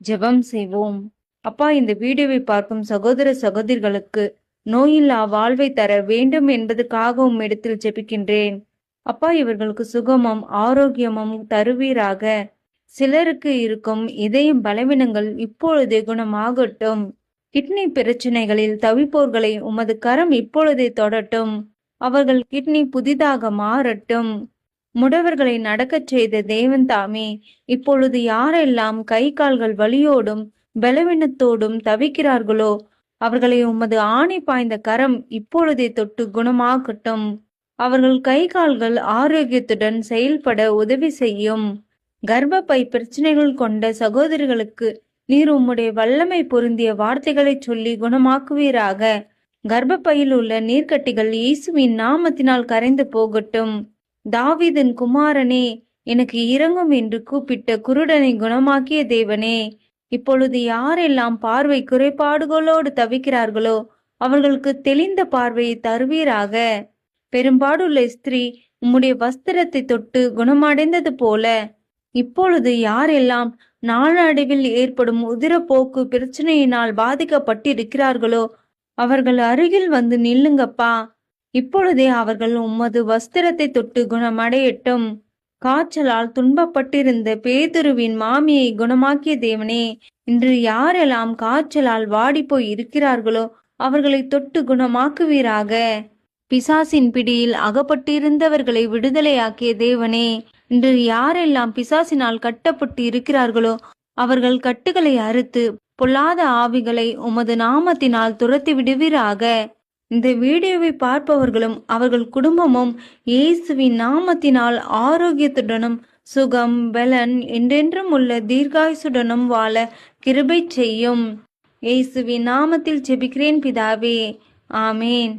ஜெபம் செய்வோம். அப்பா, இந்த வீடியோவை பார்க்கும் சகோதர சகோதரிகளுக்கு நோயில்லா வாழ்வை தர வேண்டும் என்பதற்காக உம்மிடத்தில் ஜெபிக்கின்றேன். அப்பா, இவர்களுக்கு சுகமும் ஆரோக்கியமும் தருவீராக. சிலருக்கு இருக்கும் இதயம் பலவீனங்கள் இப்பொழுதே குணமாகட்டும். கிட்னி பிரச்சனைகளில் தவிப்போர்களை உமது கரம் இப்பொழுதே தொடட்டும். அவர்கள் கிட்னி புதிதாக மாறட்டும். முடவர்களை நடக்கச் செய்த தேவன் தாமே இப்பொழுது யாரெல்லாம் கை கால்கள் வலியோடும் பலவீனத்தோடும் தவிக்கிறார்களோ அவர்களை உமது ஆணை பாய்ந்த கரம் இப்பொழுதே தொட்டு குணமாகட்டும். அவர்கள் கை கால்கள் ஆரோக்கியத்துடன் செயல்பட உதவி செய்யும். கர்ப்பப்பை பிரச்சனைகள் கொண்ட சகோதரிகளுக்கு நீர் உம்முடைய வல்லமை பொருந்திய வார்த்தைகளை சொல்லி குணமாக்குவீராக. கர்ப்பப்பையில் உள்ள நீர்க்கட்டிகள் இயேசுவின் நாமத்தினால் கரைந்து போகட்டும். தாவீதின் குமாரனே, எனக்கு இரங்கும் என்று கூப்பிட்ட குருடனை குணமாக்கிய தேவனே, இப்பொழுது யாரெல்லாம் பார்வை குறைபாடுகளோடு தவிக்கிறார்களோ அவர்களுக்கு தெளிந்த பார்வையை தருவீராக. பெரும்பாடுள்ள ஸ்திரீ உம்முடைய வஸ்திரத்தை தொட்டு குணமடைந்தது போல இப்பொழுது யாரெல்லாம் நாளடைவில் ஏற்படும் உதிரப்போக்கு பிரச்சனையினால் பாதிக்கப்பட்டிருக்கிறார்களோ அவர்கள் அருகில் வந்து நில்லுங்கப்பா. இப்பொழுதே அவர்கள் உமது வஸ்திரத்தை தொட்டு குணமடையட்டும். காய்ச்சலால் துன்பப்பட்டிருந்த பேதுருவின் மாமியை குணமாக்கிய தேவனே, இன்று யாரெல்லாம் காய்ச்சலால் வாடிப்போய் இருக்கிறார்களோ அவர்களை தொட்டு குணமாக்குவீராக. பிசாசின் பிடியில் அகப்பட்டிருந்தவர்களை விடுதலையாக்கிய தேவனே, இன்று யாரெல்லாம் பிசாசினால் கட்டப்பட்டு இருக்கிறார்களோ அவர்கள் கட்டுகளை அறுத்து பொல்லாத ஆவிகளை உமது நாமத்தினால் துரத்தி விடுவீராக. இந்த வீடியோவை பார்ப்பவர்களும் அவர்கள் குடும்பமும் இயேசுவின் நாமத்தினால் ஆரோக்கியத்துடனும் சுகம் பலன் என்றென்றும் உள்ள தீர்காயுசுடனும் வாழ கிருபை செய்யும். இயேசுவின் நாமத்தில் ஜெபிக்கிறேன் பிதாவே, ஆமேன்.